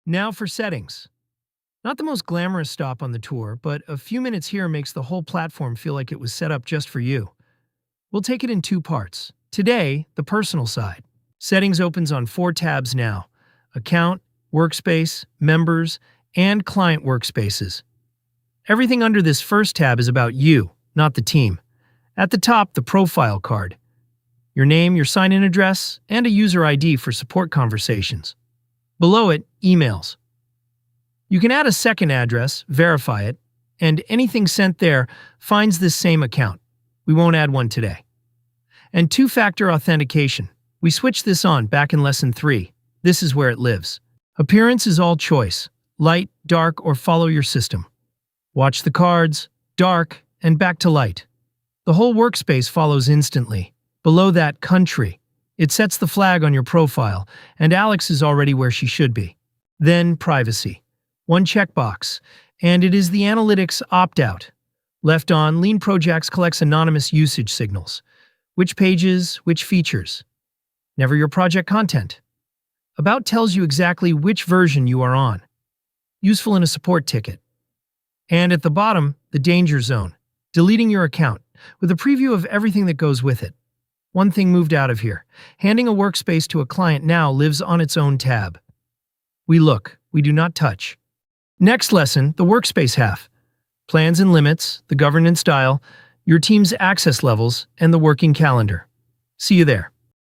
Now for settings. Not the most glamorous stop on the tour, but a few minutes here makes the whole platform feel like it was set up just for you. We'll take it in two parts. Today, the personal side. Settings opens on 4 tabs now: Account, Workspace, Members, and Client Workspaces. Everything under this first tab is about you, not the team. At the top, the profile card. Your name, your sign-in address, and a user ID for support conversations. Below it, emails. You can add a second address, verify it, and anything sent there finds this same account. We won't add one today. And two-factor authentication. We switched this on back in Lesson 3. This is where it lives. Appearance is all choice. Light, dark, or follow your system. Watch the cards, dark, and back to light. The whole workspace follows instantly. Below that, country. It sets the flag on your profile, and Alex is already where she should be. Then, privacy. One checkbox, and it is the analytics opt-out. Left on, LeanProjax collects anonymous usage signals. Which pages, which features. Never your project content. About tells you exactly which version you are on. Useful in a support ticket. And at the bottom, the danger zone. Deleting your account, with a preview of everything that goes with it. One thing moved out of here. Handing a workspace to a client now lives on its own tab. We look, we do not touch. Next lesson, the workspace half. Plans and limits, the governance style, your team's access levels, and the working calendar. See you there.